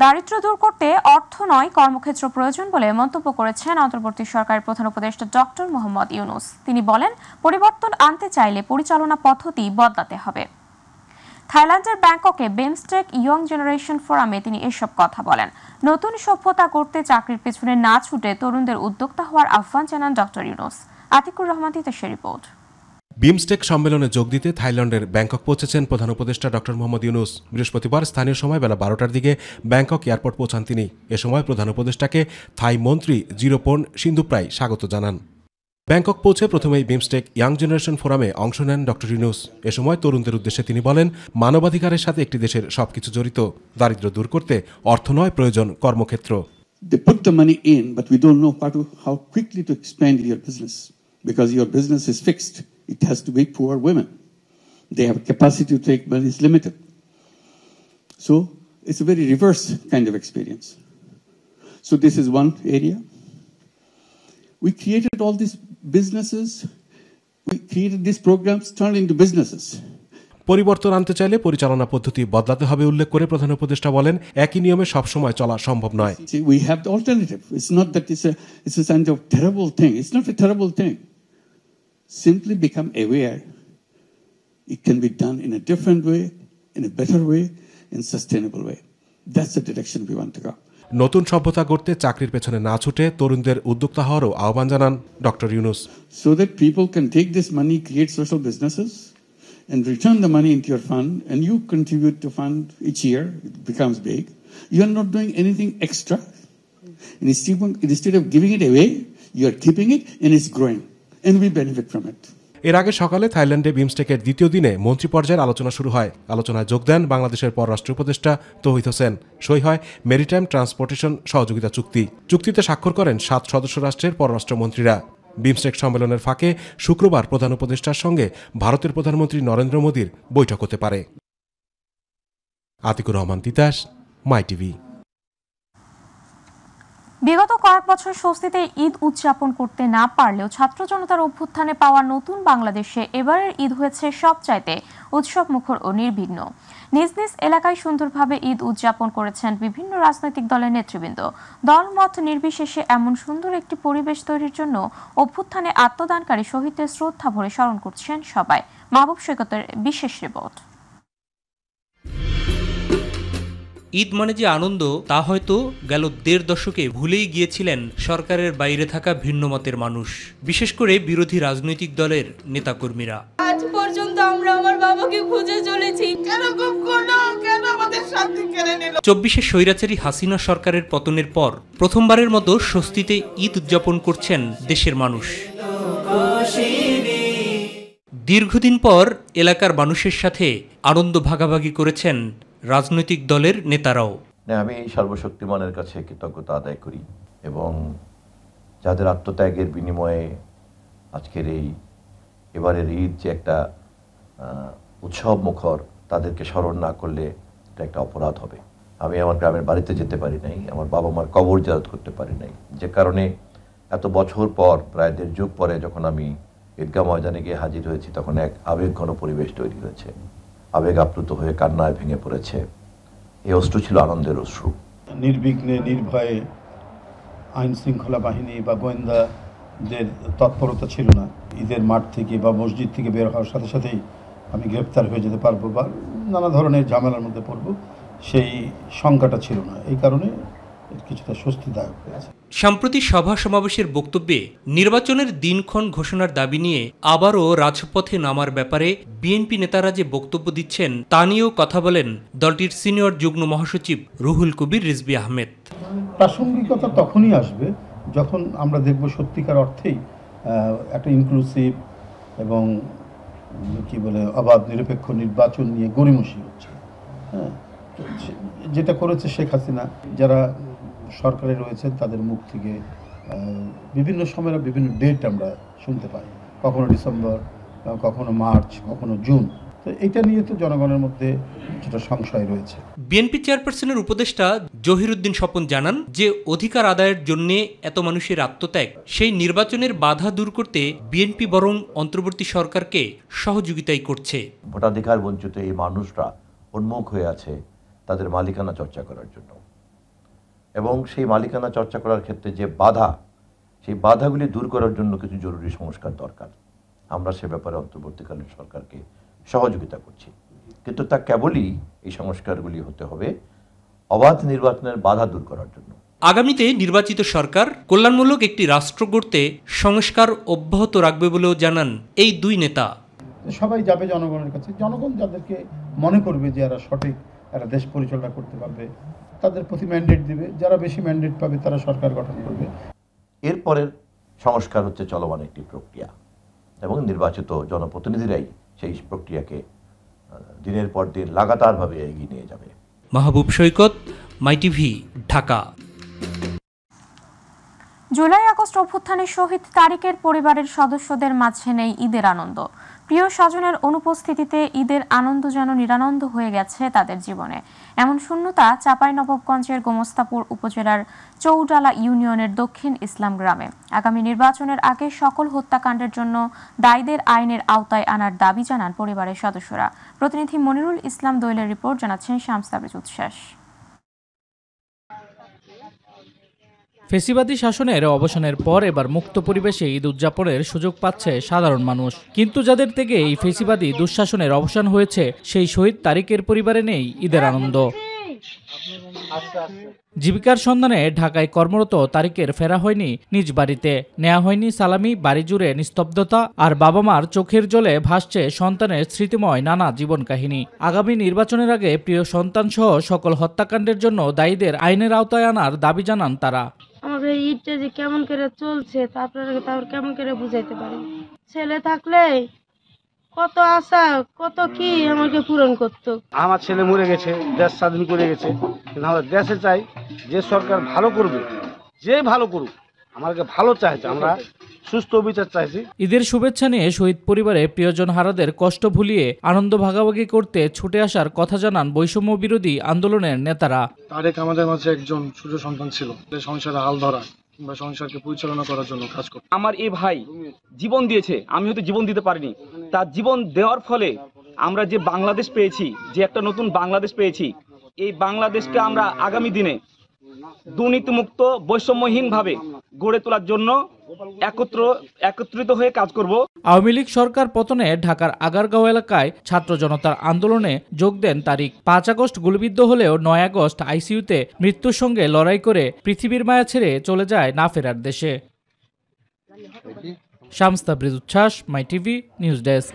দারিদ্র্য দূর করতে অর্থ নয় কর্মক্ষেত্র প্রয়োজন বলে মন্তব্য করেছেন অন্তর্বর্তী সরকারের প্রধান উপদেষ্টা ডক্টর মোহাম্মদ ইউনূস। তিনি বলেন, পরিবর্তন আনতে চাইলে পরিচালনা পদ্ধতি বদলাতে হবে। থাইল্যান্ডের ব্যাংককে বিমস্টেক ইয়ং জেনারেশন ফোরামে তিনি এসব কথা বলেন। নতুন সভ্যতা করতে চাকরির পেছনে না ছুটে তরুণদের উদ্যোক্তা হওয়ার আহ্বান জানান ডক্টর ইউনূস। আতিকুর রহমান তিতাসের রিপোর্ট। বিমস্টেক সম্মেলনে যোগ দিতে থাইল্যান্ডের ব্যাংকক পৌঁছেছেন প্রধান উপদেষ্টা ডক্টর মোহাম্মদ ইউনূস। বৃহস্পতিবার স্থানীয় সময় বেলা 12টার দিকে ব্যাংকক এয়ারপোর্ট পৌঁছান তিনি। এ সময় প্রধান উপদেষ্টাকে থাই মন্ত্রী জিরোপন সিন্ধুপ্রাই স্বাগত জানান। ব্যাংকক পৌঁছে প্রথমেই বিমস্টেক ইয়াং জেনারেশন ফোরামে অংশ নেন ডক্টর ইউনূস। এ সময় তরুণদের উদ্দেশ্যে তিনি বলেন, মানবাধিকারের সাথে একটি দেশের সবকিছু জড়িত। দারিদ্র্য দূর করতে অর্থ নয়, প্রয়োজন কর্মক্ষেত্র। They put the money in, but we don't know how quickly to expand your business, because your business is fixed. It has to be poor women. They have capacity to take, but it's limited. So it's a very reverse kind of experience. So this is one area. We created all these businesses. We created these programs, turned into businesses. পরিবর্তন আনতে চাইলে পরিচালনা পদ্ধতি বদলাতে হবে উল্লেখ করে প্রধান উপদেষ্টা বলেন, একই নিয়মে সবসময় চলা সম্ভব নয়। We have the alternative. It's not that it's a kind of terrible thing. It's not a terrible thing. Simply become aware. It can be done in a different way, in a better way, in a sustainable way. That's the direction we want to go. নতুন সভ্যতা গড়তে চাকরির পেছনে না ছুটে তরুণদের উদ্যোক্তা হওয়ারও আহ্বান জানান doctor Yunus. So that people can take this money, create social businesses, and return the money into your fund, and you contribute to fund each year. It becomes big. You are not doing anything extra. Instead of giving it away, you are keeping it, and it's growing, and we benefit from it. এর আগে সকালে থাইল্যান্ডে বিমস্টেকের দ্বিতীয় দিনে মন্ত্রী পর্যায়ের আলোচনা শুরু হয়। আলোচনায় যোগ দেন বাংলাদেশের পররাষ্ট্র উপদেষ্টা তৌহিদ হোসেন। সই হয় মেরিটাইম ট্রান্সপোর্টেশন সহযোগিতা চুক্তি। চুক্তিতে স্বাক্ষর করেন 7 সদস্য রাষ্ট্রের পররাষ্ট্রমন্ত্রীরা। বিমস্টেক সম্মেলনের ফাঁকে শুক্রবার প্রধান উপদেষ্টার সঙ্গে ভারতের প্রধানমন্ত্রী নরেন্দ্র মোদীর বৈঠক হতে পারে। আতিকুর রহমান তিতাস, মাই টিভি। বিগত কয়েক বছর স্বস্তিতে ঈদ উদযাপন করতে না পারলেও ছাত্র জনতার অভ্যুত্থানে পাওয়া নতুন বাংলাদেশে এবারের ঈদ হয়েছে সবচাইতে উৎসব মুখর ও নির্বিঘ্ন। নিজ নিজ এলাকায় সুন্দরভাবে ঈদ উদযাপন করেছেন বিভিন্ন রাজনৈতিক দলের নেতৃবৃন্দ। দলমত নির্বিশেষে এমন সুন্দর একটি পরিবেশ তৈরির জন্য অভ্যুত্থানে আত্মদানকারী শহীদদের শ্রদ্ধা ভরে স্মরণ করছেন সবাই। মাহবুব সৈকতের বিশেষ রিপোর্ট। ঈদ মানে যে আনন্দ তা হয়তো গেল 1.5 দশকে ভুলেই গিয়েছিলেন সরকারের বাইরে থাকা ভিন্ন মতের মানুষ, বিশেষ করে বিরোধী রাজনৈতিক দলের নেতাকর্মীরা। আজ পর্যন্ত আমরা আমার বাবাকে খুঁজে চলেছি, এরকম কেন আমাদের শান্তি কেড়ে নিল। 24-এ স্বৈরাচারী হাসিনা সরকারের পতনের পর প্রথমবারের মতো স্বস্তিতে ঈদ উদযাপন করছেন দেশের মানুষ। দীর্ঘদিন পর এলাকার মানুষের সাথে আনন্দ ভাগাভাগি করেছেন রাজনৈতিক দলের নেতারাও। আমি সর্বশক্তিমানের কাছে কৃতজ্ঞতা আদায় করি এবং যাদের আত্মত্যাগের বিনিময়ে আজকের এবারের ঈদ যে একটা উৎসব মুখর, তাদেরকে স্মরণ না করলে এটা একটা অপরাধ হবে। আমি আমার গ্রামের বাড়িতে যেতে পারি নাই, আমার বাবা মার কবর জিয়ারত করতে পারি নাই, যে কারণে এত বছর পর, প্রায় 1.5 যুগ পরে যখন আমি ঈদগাহ ময়দানে গিয়ে হাজির হয়েছি, তখন এক আবেগঘন পরিবেশ তৈরি হয়েছে। আবেগ আপ্লুত হয়ে কান্নায় ভেঙে পড়েছে। এই অশ্রু ছিল আনন্দের অশ্রু। নির্বিঘ্নে নির্ভয়ে আইন শৃঙ্খলা বাহিনী বা গোয়েন্দাদের তৎপরতা ছিল না। ঈদের মাঠ থেকে বা মসজিদ থেকে বের হওয়ার সাথে সাথেই আমি গ্রেপ্তার হয়ে যেতে পারবো বা নানা ধরনের ঝামেলার মধ্যে পড়ব, সেই শঙ্কাটা ছিল না। এই কারণে কিছুটা স্বস্তিদায়ক হয়েছে। সম্প্রতি সভা সমাবেশের বক্তব্যে নির্বাচনের দিনক্ষণ ঘোষণার দাবি নিয়ে আবারও রাজপথে নামার ব্যাপারে বিএনপি নেতারা যে বক্তব্য দিচ্ছেন তা নিয়েও কথা বলেন দলটির সিনিয়র যুগ্ম মহাসচিব রুহুল কবির রিজভী আহমেদ। প্রাসঙ্গিকতা তখনই আসবে যখন আমরা দেখব সত্যিকার অর্থেই একটা ইনক্লুসিভ এবং অবাধ নিরপেক্ষ নির্বাচন নিয়ে গড়িমসি হচ্ছে। হ্যাঁ, যেটা করেছে শেখ হাসিনা, যারা সরকারে রয়েছেন তাদের মুখ থেকে বিভিন্ন সময়ের বিভিন্ন ডেট আমরা শুনতে পাই, কখনো ডিসেম্বর, কখনো মার্চ, কখনো জুন। তো এটা নিয়ে তো জনগণের মধ্যে কিছুটা সংশয় রয়েছে। বিএনপি চেয়ারপারসনের উপদেষ্টা জহিরুদ্দিন স্বপন জানান যে অধিকার আদায়ের জন্য এত মানুষের আত্মত্যাগ, সেই নির্বাচনের বাধা দূর করতে বিএনপি বরং অন্তর্বর্তী সরকারকে সহযোগিতাই করছে। ভোটাধিকার বঞ্চিত এই মানুষরা উন্মুখ হয়ে আছে তাদের মালিকানা চর্চা করার জন্য। এবং সেই মালিকানা চর্চা করার ক্ষেত্রে যে বাধা, সেই বাধাগুলি দূর করার জন্য কিছু জরুরি সংস্কার দরকার। আমরা সে ব্যাপারে অন্তর্বর্তীকালীন সরকারকে সহযোগিতা করছি, কিন্তু তা কেবলই এই সংস্কারগুলি হতে হবে অবাধ নির্বাচনের বাধা দূর করার জন্য। আগামীতে নির্বাচিত সরকার কল্যাণমূলক একটি রাষ্ট্র গড়তে সংস্কার অব্যাহত রাখবে বলেও জানান এই দুই নেতা। সবাই যাবে জনগণের কাছে, জনগণ যাদেরকে মনে করবে যে এরা সঠিক, এরা দেশ পরিচালনা করতে পারবে, তাদের প্রতি ম্যান্ডেট দিবে। যারা বেশি ম্যান্ডেট পাবে তারা সরকার গঠন করবে। এরপরের সংস্কার হচ্ছে চলমান একটি প্রক্রিয়া এবং নির্বাচিত জনপ্রতিনিধিরাই সেই প্রক্রিয়াকে দিনের পর দিন লাগাতারভাবে এগিয়ে নিয়ে যাবে। মাহবুব সৈকত, মাইটিভি, ঢাকা। জুলাই আগস্ট অভ্যুত্থানে শহীদ তারিকের পরিবারের সদস্যদের মাঝে নেই ঈদের আনন্দ। প্রিয় স্বজনের অনুপস্থিতিতে ঈদের আনন্দ যেন নিরানন্দ হয়ে গেছে তাদের জীবনে। এমন শূন্যতা চাঁপাইনবাবগঞ্জের গোমস্তাপুর উপজেলার চৌডালা ইউনিয়নের দক্ষিণ ইসলাম গ্রামে। আগামী নির্বাচনের আগে সকল হত্যাকাণ্ডের জন্য দায়ীদের আইনের আওতায় আনার দাবি জানান পরিবারের সদস্যরা। প্রতিনিধি মনিরুল ইসলাম দোয়েলের রিপোর্ট, জানাচ্ছেন শামস তাবরিজ উচ্ছ্বাস। ফেসিবাদী শাসনের অবসানের পর এবার মুক্ত পরিবেশে ঈদ উদযাপনের সুযোগ পাচ্ছে সাধারণ মানুষ। কিন্তু যাদের থেকে এই ফেসিবাদী দুঃশাসনের অবসান হয়েছে, সেই শহীদ তারিকের পরিবারে নেই ঈদের আনন্দ। জীবিকার সন্ধানে ঢাকায় কর্মরত তারিকের ফেরা হয়নি নিজ বাড়িতে, নেওয়া হয়নি সালামি। বাড়ি জুড়ে নিস্তব্ধতা, আর বাবা মার চোখের জলে ভাসছে সন্তানের স্মৃতিময় নানা জীবন কাহিনী। আগামী নির্বাচনের আগে প্রিয় সন্তান সহ সকল হত্যাকাণ্ডের জন্য দায়ীদের আইনের আওতায় আনার দাবি জানান তারা। আমাকে ঈদটা যে কেমন করে চলছে তা আপনারা তার কেমন করে বুঝাইতে পারি। ছেলে থাকলে কত আশা, কত কি আমাকে পূরণ করতো। আমার ছেলে মরে গেছে, দেশ স্বাধীন করে গেছে, কিন্তু আমরা দেশে চাই যে সরকার ভালো করবে, যে ভালো করুক, আমাকে ভালো চাইছে, আমরা সুস্থ বিচার চাইছি। ঈদের শুভেচ্ছা নিয়ে শহীদ পরিবারে প্রিয়জন হারাদের কষ্ট ভুলিয়ে আনন্দ ভাগাভাগি করতে ছুটে আসার কথা জানান বৈষম্য বিরোধী আন্দোলনের নেতারা। তারেক আমাদের মাঝে একজন ছোট সন্তান ছিল, সংসারে হাল ধরা কিংবা সংসারকে পরিচালনা করার জন্য কাজ করত। আমার এই ভাই জীবন দিয়েছে, আমি হয়তো জীবন দিতে পারিনি। তার জীবন দেওয়ার ফলে আমরা যে বাংলাদেশ পেয়েছি, যে একটা নতুন বাংলাদেশ পেয়েছি, এই বাংলাদেশকে আমরা আগামী দিনে দুর্নীতিমুক্ত বৈষম্যহীনভাবে গড়ে তোলার জন্য একত্রিত হয়ে কাজ করব। আওয়ামী লীগ সরকার পতনে ঢাকার আগারগাঁও এলাকায় ছাত্র জনতার আন্দোলনে যোগ দেন তারিক। 5 আগস্ট গুলিবিদ্ধ হলেও 9 আগস্ট আইসিইউতে মৃত্যুর সঙ্গে লড়াই করে পৃথিবীর মায়া ছেড়ে চলে যায় না ফেরার দেশে। শামস তাবরিজ উচ্ছ্বাস, মাইটিভি নিউজ ডেস্ক।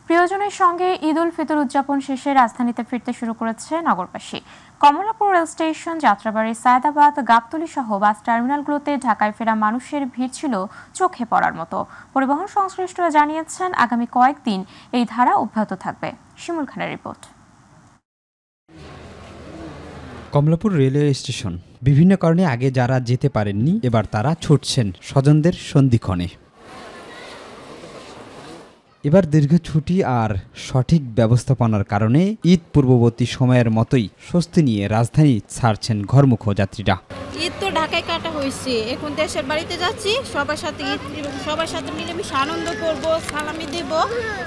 প্রিয়জনের সঙ্গে ঈদ উল ফিতর উদযাপন শেষে রাজধানীতে ফিরতে শুরু করেছে নগরবাসী। কমলাপুর রেল স্টেশন, যাত্রাবাড়ি, সায়দাবাদ, গাবতলী সহ বাস টার্মিনালগুলোতে ঢাকায় ফেরা মানুষের ভিড় ছিল চোখে পড়ার মতো। পরিবহন সংশ্লিষ্টরা জানিয়েছেন আগামী কয়েকদিন এই ধারা অব্যাহত থাকবে। শিমুল খানের রিপোর্ট। কমলাপুর রেলওয়ে স্টেশন, বিভিন্ন কারণে আগে যারা যেতে পারেননি এবার তারা ছুটছেন স্বজনদের সন্ধিক্ষণে। এবার দীর্ঘ ছুটি আর সঠিক ব্যবস্থাপনার কারণে ঈদ পূর্ববর্তী সময়ের মতোই স্বস্তি নিয়ে রাজধানী ছাড়ছেন ঘরমুখ যাত্রীরা। ঈদ তো ঢাকায় কাটা হয়েছে, এখন দেশের বাড়িতে যাচ্ছি, সবার সাথে মিলেমিশে আনন্দ করব, সালামি দেব,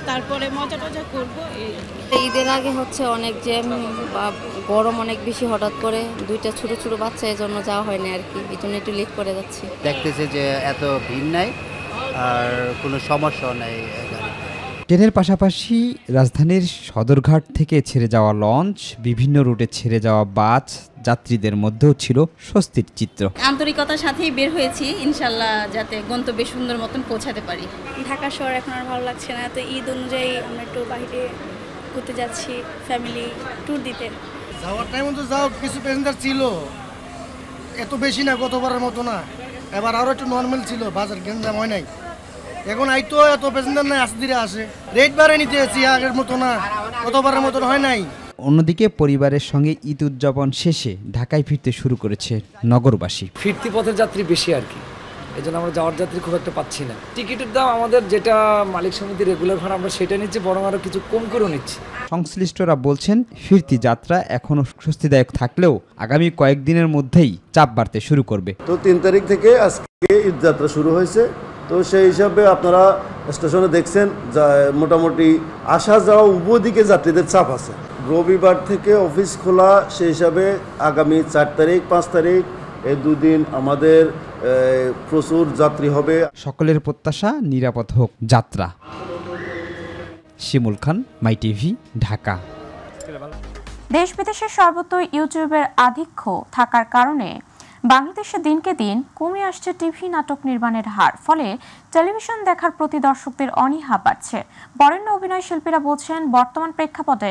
তারপরে মজা টজা করবো। ঈদের আগে হচ্ছে অনেক জ্যাম বা গরম অনেক বেশি, হঠাৎ করে 2টা ছোট ছোট বাচ্চা, এই জন্য যাওয়া হয় না আর কি, এই জন্য একটু লেট করে যাচ্ছি। দেখতেছে যে এত ভিড় নাই আর কোনো সমস্যা নাই। ট্রেনের পাশাপাশি রাজধানীর সদরঘাট থেকে ছেড়ে যাওয়া লঞ্চ, বিভিন্ন রুটে ছেড়ে যাওয়া বাস যাত্রীদের মধ্যেও ছিল স্বস্তির চিত্র। আন্তরিকতার সাথেই বের হয়েছি, ইনশাল্লাহ যাতে গন্তব্যে সুন্দর মতন পৌঁছাতে পারি। ঢাকা শহর এখন আর ভালো লাগছে না, তো ঈদ অনুযায়ী আমরা একটু বাইরে ঘুরতে যাচ্ছি, ফ্যামিলি ট্যুর দিতে। যাওয়ার টাইম তো যাও, কিছু প্যাসেঞ্জার ছিল, এত বেশি না, গতবারের মতো না, এবার আরও একটু নর্মাল ছিল, বাজার গেঞ্জাম হয় নাই। এখন আইতো এত প্যাসেঞ্জার নাই, আস্তে ধীরে আসে, রেট বাড়ে নিতে আছি, আগের মতো না, গতবারের মতো হয় নাই। অন্যদিকে পরিবারের সঙ্গে ঈদ উদযাপন শেষে ঢাকায় ফিরতে শুরু করেছে নগরবাসী। ফিরতি পথের যাত্রী বেশি আর কি, এই জন্য আমরা যাওয়ার যাত্রী খুব একটা পাচ্ছি না। টিকিটের দাম আমাদের যেটা মালিক সমিতি রেগুলার ভাড়া আমরা সেটা নিচ্ছি, বরং আরও কিছু কম করেও নিচ্ছি। সংশ্লিষ্টরা বলছেন ফিরতি যাত্রা এখনও স্বস্তিদায়ক থাকলেও আগামী কয়েকদিনের মধ্যেই চাপ বাড়তে শুরু করবে। তো 3 তারিখ থেকে আজকে ঈদ যাত্রা শুরু হয়েছে, তো সেই হিসাবে আপনারা স্টেশনে দেখছেন মোটামুটি আসা যাওয়া উভয় দিকে যাত্রীদের চাপ আছে। রবিবার থেকে অফিস খোলা, সেই হিসাবে আগামী 4 তারিখ 5 তারিখ এই দুদিন আমাদের প্রচুর যাত্রী হবে। সকলের প্রত্যাশা নিরাপদ হোক যাত্রা। শিমুল খান, মাই টিভি, ঢাকা। দেশ বিদেশের সর্বত্র ইউটিউবের আধিক্য থাকার কারণে বাংলাদেশে দিনকে দিন কমে আসছে টিভি নাটক নির্মাণের হার। ফলে টেলিভিশন দেখার প্রতি দর্শকদের অনীহা বাড়ছে। বরেণ্য অভিনয় শিল্পীরা বলছেন, বর্তমান প্রেক্ষাপটে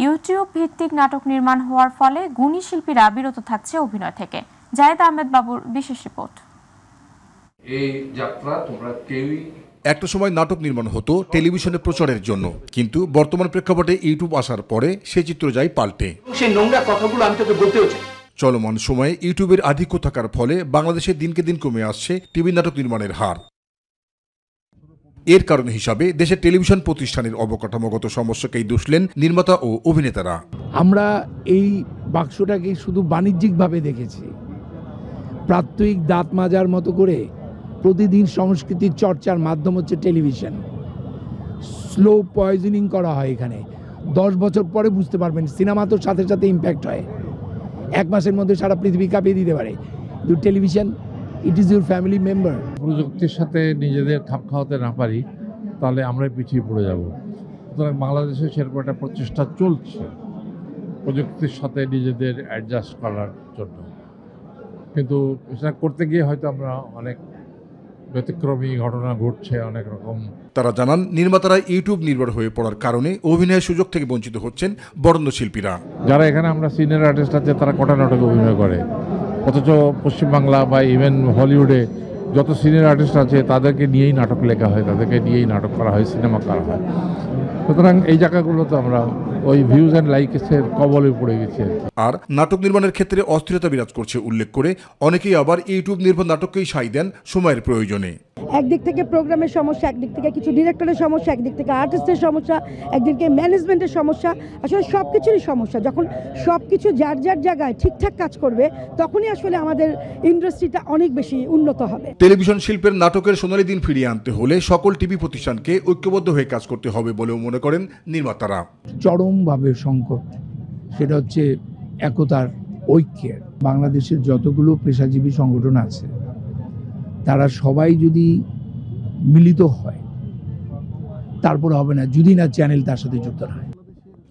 ইউটিউব ভিত্তিক নাটক নির্মাণ হওয়ার ফলে গুণী শিল্পীরা বিরত থাকছে অভিনয় থেকে। জায়েদ আহমেদ বাবুর বিশেষ রিপোর্ট। এই যাত্রা তোমরা কেউই একটা সময় নাটক নির্মাণ হতো টেলিভিশনে প্রচারের জন্য, কিন্তু বর্তমান প্রেক্ষাপটে ইউটিউব আসার পরে সেই চিত্র যায় পাল্টে। সেই নোংরা কথাগুলো আমি তোকে বলতেও চাই। চলমান সময়ে ইউটিউবের আধিক্য থাকার ফলে বাংলাদেশে দিনকে দিন কমে আসছে টিভি নাটক নির্মাণের হার। এর কারণ হিসাবে দেশের টেলিভিশন প্রতিষ্ঠানের অবকাঠামোগত সমস্যাকেই দুষলেন নির্মাতা ও অভিনেতারা। আমরা এই বাক্সটাকে শুধু বাণিজ্যিকভাবে দেখেছি, প্রাত্যহিক দাঁত মাজার মতো করে প্রতিদিন সংস্কৃতির চর্চার মাধ্যম হচ্ছে টেলিভিশন। স্লো পয়জনিং করা হয় এখানে। 10 বছর পরে বুঝতে পারবেন, সিনেমা তো সাথে সাথে ইম্প্যাক্ট হয়, 1 মাসের মধ্যে সারা পৃথিবী কাঁপিয়ে দিতে পারে, কিন্তু television it is your family member. প্রযুক্তির সাথে নিজেদের খাপ খাওয়াতে না পারি তাহলে আমরাই পিছিয়ে পড়ে যাব। সুতরাং বাংলাদেশে সেরকম একটা প্রচেষ্টা চলছে প্রযুক্তির সাথে নিজেদের অ্যাডজাস্ট করার জন্য, কিন্তু সেটা করতে গিয়ে হয়তো আমরা অনেক ব্যতিক্রমী ঘটনা ঘটছে অনেক রকম। তারা জানান, নির্মাতারা ইউটিউব নির্ভর হয়ে পড়ার কারণে অভিনয়ের সুযোগ থেকে বঞ্চিত হচ্ছেন বরেণ্য শিল্পীরা। যারা এখানে আমরা সিনিয়র আর্টিস্ট আছে তারা কটা নাটকে অভিনয় করে, অথচ পশ্চিমবাংলা বা ইভেন হলিউডে যত সিনিয়র আর্টিস্ট আছে তাদেরকে নিয়েই নাটক লেখা হয়, তাদেরকে নিয়েই নাটক করা হয়, সিনেমা করা হয়। সুতরাং এই জায়গাগুলোতে আমরা ওই ভিউজ অ্যান্ড লাইকসের কবলে পড়ে গেছি। আর নাটক নির্মাণের ক্ষেত্রে অস্থিরতা বিরাজ করছে উল্লেখ করে অনেকেই আবার ইউটিউব নির্ভর নাটককেই সাই দেন সময়ের প্রয়োজনে। একদিক থেকে প্রোগ্রামের সমস্যা, একদিক থেকে কিছু ডিরেক্টরের সমস্যা, একদিক থেকে আর্টিস্টের সমস্যা, একদিকে ম্যানেজমেন্টের সমস্যা, আসলে সব কিছুরই সমস্যা। যখন সব কিছু যার যার জায়গায় ঠিকঠাক কাজ করবে তখনই আসলে আমাদের ইন্ডাস্ট্রিটা অনেক বেশি উন্নত হবে। টেলিভিশন শিল্পের নাটকের সোনালী দিন ফিরিয়ে আনতে হলে সকল টিভি প্রতিষ্ঠানকে ঐক্যবদ্ধ হয়ে কাজ করতে হবে বলেও মনে করেন নির্মাতারা। চরমভাবে সংকট, সেটা হচ্ছে একতার, ঐক্যের। বাংলাদেশের যতগুলো পেশাজীবী সংগঠন আছে তারা সবাই যদি মিলিত হয় তারপর হবে না, যদি না চ্যানেল তার সাথে যুক্ত হয়।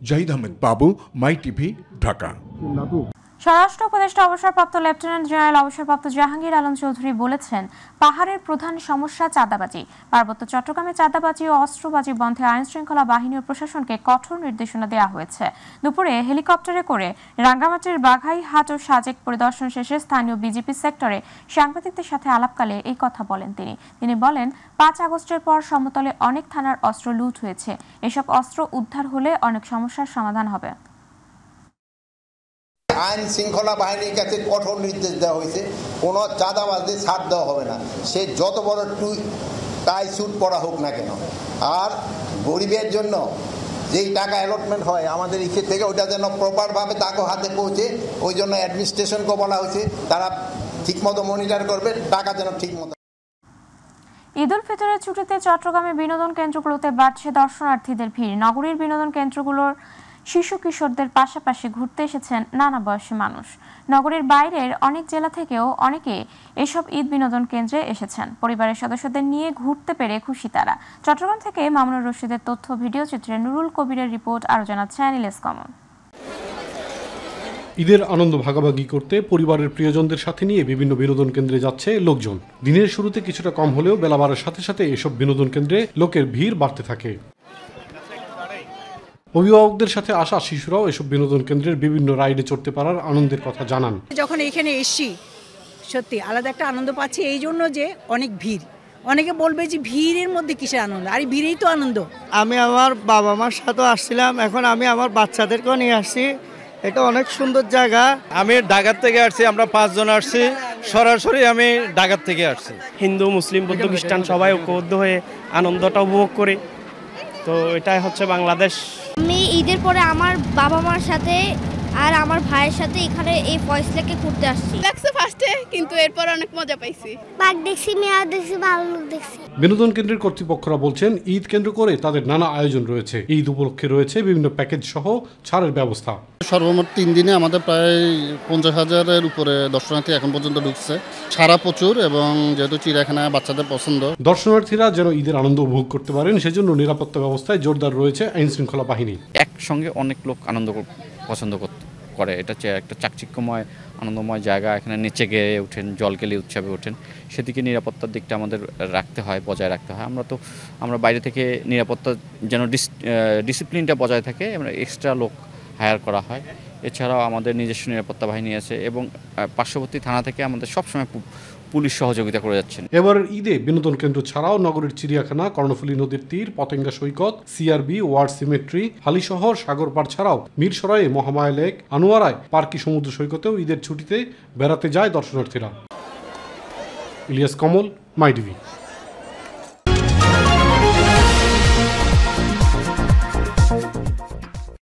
জাহিদ আহমেদ বাবু, মাই টিভি, ঢাকা। স্বরাষ্ট্র উপদেষ্টা অবসরপ্রাপ্ত লেফটেন্যান্ট জেনারেল অবসরপ্রাপ্ত জাহাঙ্গীর আলম চৌধুরী বলেছেন, পাহাড়ের প্রধান সমস্যা চাঁদাবাজি। পার্বত্য চট্টগ্রামে চাঁদাবাজি ও অস্ত্রবাজি বন্ধে আইনশৃঙ্খলা বাহিনী ও প্রশাসনকে কঠোর নির্দেশনা দেওয়া হয়েছে। দুপুরে হেলিকপ্টারে করে রাঙ্গামাটির বাঘাইহাট ও সাজেক পরিদর্শন শেষে স্থানীয় বিজেপি সেক্টরে সাংবাদিকদের সাথে আলাপকালে এই কথা বলেন তিনি বলেন, 5 আগস্টের পর সমতলে অনেক থানার অস্ত্র লুট হয়েছে। এসব অস্ত্র উদ্ধার হলে অনেক সমস্যার সমাধান হবে। আইন শৃঙ্খলা বাহিনীর কাছে কঠোর নির্দেশ দেওয়া হয়েছে, কোনো চাঁদাবাজি ছাড় দেওয়া হবে না, সে যত বড় টাই স্যুট পরা হোক না কেন। আর গরিবের জন্য যেই টাকা অ্যালটমেন্ট হয় আমাদের ইচ্ছে থেকে, ওইটা যেন প্রপারভাবে তাকে হাতে পৌঁছে, ওই জন্য অ্যাডমিনিস্ট্রেশনকে বলা হয়েছে তারা ঠিকমতো মনিটর করবে, টাকা যেন ঠিকমতো। ঈদ উল ফিতরের ছুটিতে চট্টগ্রামে বিনোদন কেন্দ্রগুলোতে বাড়ছে দর্শনার্থীদের ভিড়। নগরীর বিনোদন কেন্দ্রগুলোর শিশু কিশোরদের পাশাপাশি ঘুরতে এসেছেন নানা বয়সী মানুষ। নগরীর বাইরের অনেক জেলা থেকেও অনেকে এসব ঈদ বিনোদন কেন্দ্রে এসেছেন। পরিবারের সদস্যদের নিয়ে ঘুরতে পেরে খুশি তারা। চট্টগ্রাম থেকে মামুনুর রশিদের তথ্য, ভিডিও চিত্রে নুরুল কবিরের রিপোর্ট। আরো জানাচ্ছেন ইলিয়াস কমল। ঈদের আনন্দ ভাগাভাগি করতে পরিবারের প্রিয়জনদের সাথে নিয়ে বিভিন্ন বিনোদন কেন্দ্রে যাচ্ছে লোকজন। দিনের শুরুতে কিছুটা কম হলেও বেলা বাড়ার সাথে সাথে এসব বিনোদন কেন্দ্রে লোকের ভিড় বাড়তে থাকে। অভিভাবকদের সাথে আসা শিশুরাও এসব বিনোদন কেন্দ্রের বিভিন্ন রাইডে চড়তে পারার আনন্দের কথা জানান। যখন এখানে এসছি সত্যি আলাদা একটা আনন্দ পাচ্ছি, এই জন্য যে অনেক ভিড়। অনেকে বলবে যে ভিড়ের মধ্যে কিসের আনন্দ, আর ভিড়েই তো আনন্দ। আমি আমার বাবা মার সাথে আসছিলাম, এখন আমি আমার বাচ্চাদেরকেও নিয়ে আসছি। এটা অনেক সুন্দর জায়গা। আমি ঢাকা থেকে আসছি, আমরা 5 জন আসছি, সরাসরি আমি ঢাকা থেকে আসছি। হিন্দু, মুসলিম, বৌদ্ধ, খ্রিস্টান সবাই ঐক্যবদ্ধ হয়ে আনন্দটা উপভোগ করি। তো এটাই হচ্ছে বাংলাদেশ। আমি ঈদের পরে আমার বাবা মার সাথে আর আমার ভাইয়ের সাথে এখানে এই ফয়েজ লেকে ঘুরতে আসছি। লাগছে ফার্স্টে, কিন্তু এরপর অনেক মজা পাইছি। বাঘ দেখছি, মেয়া দেখছি, ভালো লোক দেখছি। বিনোদন কেন্দ্রের কর্তৃপক্ষরা বলছেন ঈদ কেন্দ্র করে তাদের নানা আয়োজন রয়েছে। ঈদ উপলক্ষে রয়েছে বিভিন্ন প্যাকেজ সহ ছাড়ের ব্যবস্থা। সর্বমোট 3 দিনে আমাদের প্রায় 50,000-এর উপরে দর্শনার্থী এখন পর্যন্ত ঢুকছে। ছাড়া প্রচুর, এবং যেহেতু চিড়িয়াখানা বাচ্চাদের পছন্দ, দর্শনার্থীরা যেন ঈদের আনন্দ উপভোগ করতে পারেন সেজন্য নিরাপত্তা ব্যবস্থায় জোরদার রয়েছে আইন শৃঙ্খলা বাহিনী। একসঙ্গে অনেক লোক আনন্দ পছন্দ করে, এটা হচ্ছে একটা চাকচিক্যময় আনন্দময় জায়গা। এখানে নিচে গিয়ে ওঠেন, জল কেলি উৎসবে ওঠেন, সেদিকে নিরাপত্তার দিকটা আমাদের রাখতে হয়, বজায় রাখতে হয়। আমরা বাইরে থেকে নিরাপত্তা যেন ডিসিপ্লিনটা বজায় থাকে, আমরা এক্সট্রা লোক হায়ার করা হয়। এছাড়াও আমাদের নিজস্ব নিরাপত্তা বাহিনী আছে এবং পার্শ্ববর্তী থানা থেকে আমাদের সবসময় পুলিশ সহযোগিতা করে যাচ্ছেন। এবারের ঈদে বিনোদন কেন্দ্র ছাড়াও নগরীর চিড়িয়াখানা, কর্ণফুলী নদীর তীর, পতেঙ্গা সৈকত, সিআরবি, ওয়ার্ড সিমেট্রি, হালিশহর, সাগরপাড় ছাড়াও মিরসরাইয়ে মহামায়া লেক, আনোয়ারায় পার্কি সমুদ্র সৈকতেও ঈদের ছুটিতে বেড়াতে যায় দর্শনার্থীরা। ইলিয়াস কমল, মাই টিভি।